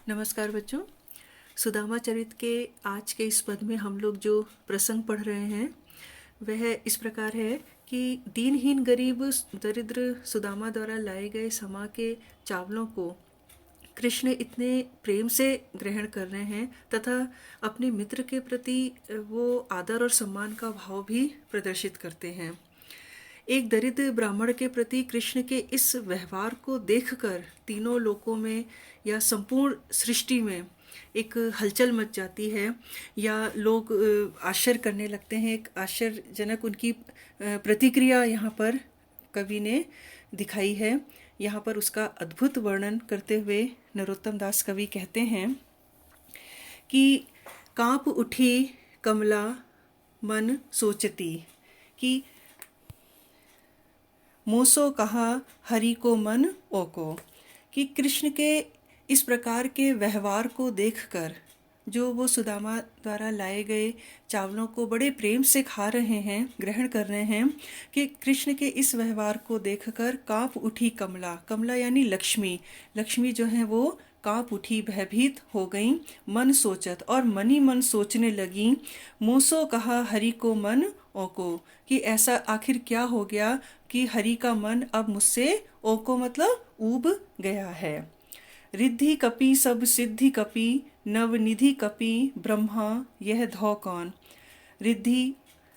नमस्कार बच्चों। सुदामा चरित के आज के इस पद में हम लोग जो प्रसंग पढ़ रहे हैं वह इस प्रकार है कि दीनहीन गरीब दरिद्र सुदामा द्वारा लाए गए समा के चावलों को कृष्ण इतने प्रेम से ग्रहण कर रहे हैं तथा अपने मित्र के प्रति वो आदर और सम्मान का भाव भी प्रदर्शित करते हैं। एक दरिद्र ब्राह्मण के प्रति कृष्ण के इस व्यवहार को देखकर तीनों लोकों में या संपूर्ण सृष्टि में एक हलचल मच जाती है या लोग आश्चर्य करने लगते हैं। एक आश्चर्यजनक उनकी प्रतिक्रिया यहाँ पर कवि ने दिखाई है। यहाँ पर उसका अद्भुत वर्णन करते हुए नरोत्तम दास कवि कहते हैं कि कांप उठी कमला मन सोचती कि मोसो कहा हरि को मन ओको, कि कृष्ण के इस प्रकार के व्यवहार को देखकर जो वो सुदामा द्वारा लाए गए चावलों को बड़े प्रेम से खा रहे हैं, ग्रहण कर रहे हैं, कि कृष्ण के इस व्यवहार को देखकर कांप उठी कमला, कमला यानी लक्ष्मी, लक्ष्मी जो है वो कांप उठी, भयभीत हो गई। मन सोचत, और मनी मन सोचने लगी। मोसो कहा हरि को मन ओको, कि ऐसा आखिर क्या हो गया कि हरि का मन अब मुझसे ओको मतलब ऊब गया है। रिद्धि कपि सब सिद्धि कपि नवनिधि कपि ब्रह्मा यह धौ कौन, रिद्धि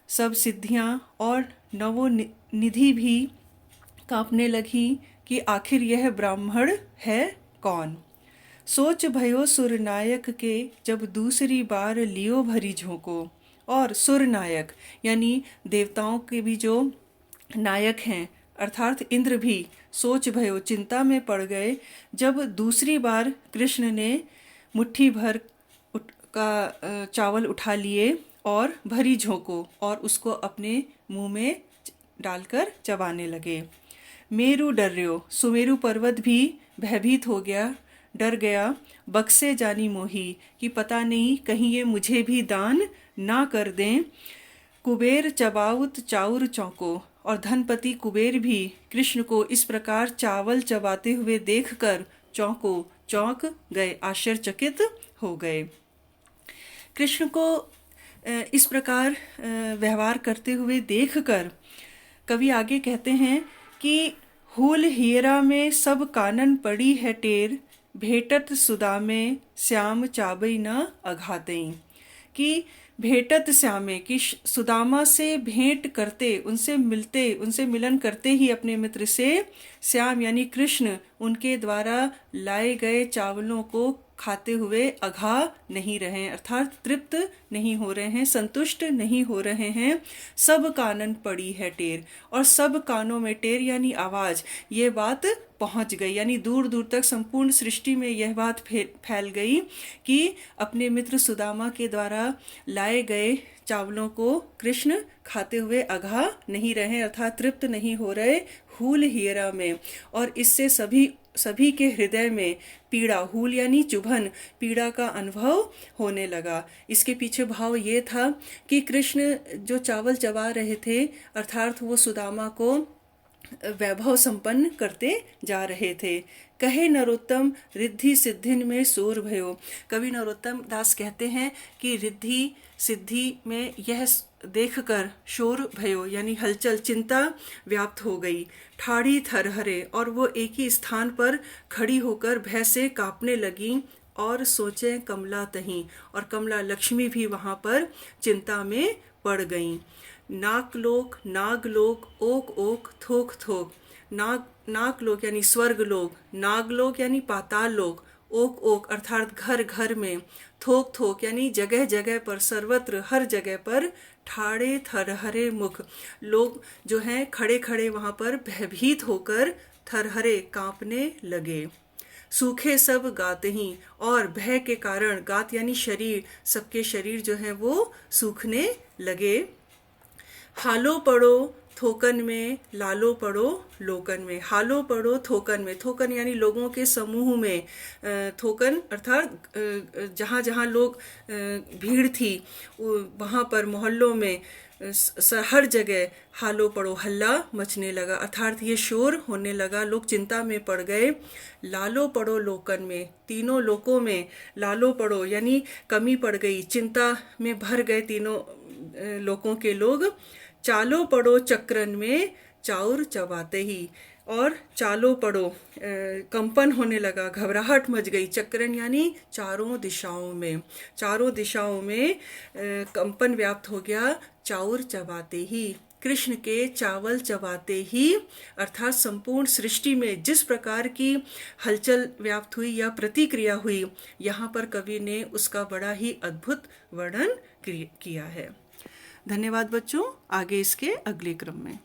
सब सिद्धियां और नवोनिधि भी कांपने लगी कि आखिर यह ब्राह्मण है कौन। सोच भयो सुरनायक के जब दूसरी बार लियो भरी झोंको, और सुरनायक यानी देवताओं के भी जो नायक हैं अर्थात इंद्र भी सोच भयो चिंता में पड़ गए जब दूसरी बार कृष्ण ने मुट्ठी भर का चावल उठा लिए और भरी झोंको और उसको अपने मुंह में डालकर चबाने लगे। मेरु डर्यो, सुमेरु पर्वत भी भयभीत हो गया, डर गया। बक्से जानी मोही, कि पता नहीं कहीं ये मुझे भी दान ना कर दें। कुबेर चबाउत चाउर चौंको, और धनपति कुबेर भी कृष्ण को इस प्रकार चावल चबाते हुए देखकर चौंक गए, आश्चर्यचकित हो गए। कृष्ण को इस प्रकार व्यवहार करते हुए देखकर कवि आगे कहते हैं कि हुल हीरा में सब कानन पड़ी है टेर, भेटत सुदामे श्याम चाबई न अघातई, कि भेटत श्यामे, कि सुदामा से भेंट करते, उनसे मिलते, उनसे मिलन करते ही अपने मित्र से श्याम यानी कृष्ण उनके द्वारा लाए गए चावलों को खाते हुए अघा नहीं रहे हैं, अर्थात तृप्त नहीं हो रहे हैं, संतुष्ट नहीं हो रहे हैं। सब कानन पड़ी है टेर, और सब कानों में टेर यानी आवाज, ये बात पहुंच गई, यानी दूर दूर तक संपूर्ण सृष्टि में यह बात फैल गई कि अपने मित्र सुदामा के द्वारा लाए गए चावलों को कृष्ण खाते हुए अघा नहीं रहे, अर्थात तृप्त नहीं हो रहे हूल हीरा में। और इससे सभी के हृदय में पीड़ा, हूल यानी चुभन, पीड़ा का अनुभव होने लगा। इसके पीछे भाव ये था कि कृष्ण जो चावल चबा रहे थे अर्थात वो सुदामा को वैभव संपन्न करते जा रहे थे। कहे नरोत्तम रिद्धि सिद्धिन में शोर भयो, कवि नरोत्तम दास कहते हैं कि रिद्धि सिद्धि में यह देखकर शोर भयो यानी हलचल, चिंता व्याप्त हो गई। ठाड़ी थरहरे, और वो एक ही स्थान पर खड़ी होकर भय से कांपने लगी। और सोचे कमला तहीं, और कमला लक्ष्मी भी वहां पर चिंता में पड़ गईं। नाकलोक नागलोक ओक ओक थोक थोक, नाकलोक यानी स्वर्ग लोक, नागलोक यानी पाताल लोक, ओक ओक अर्थात घर घर में, थोक थोक यानी जगह जगह पर, सर्वत्र हर जगह पर, ठाड़े थरहरे मुख, लोग जो हैं खड़े खड़े वहां पर भयभीत होकर थरहरे कांपने लगे। सूखे सब गाते ही, और भय के कारण, गात यानी शरीर, सबके शरीर जो है वो सूखने लगे। हालो पड़ो थोकन में, लालो पड़ो लोकन में, हालो पड़ो थोकन में। थोकन यानी लोगों के समूह में, थोकन अर्थात जहाँ जहाँ लोग भीड़ थी वहाँ पर मोहल्लों में, हर जगह हालो पड़ो, हल्ला मचने लगा, अर्थात ये शोर होने लगा, लोग चिंता में पड़ गए। लालो पड़ो लोकन में, तीनों लोकों में लालो पड़ो यानी कमी पड़ गई, चिंता में भर गए तीनों लोकों के लोग। चालो पड़ो चक्रन में, चाउर चबाते ही, और चालो पड़ो कंपन होने लगा, घबराहट मच गई, चक्रन यानी चारों दिशाओं में, चारों दिशाओं में कंपन व्याप्त हो गया, चाउर चबाते ही, कृष्ण के चावल चबाते ही, अर्थात संपूर्ण सृष्टि में जिस प्रकार की हलचल व्याप्त हुई या प्रतिक्रिया हुई, यहाँ पर कवि ने उसका बड़ा ही अद्भुत वर्णन किया है। धन्यवाद बच्चों, आगे इसके अगले क्रम में।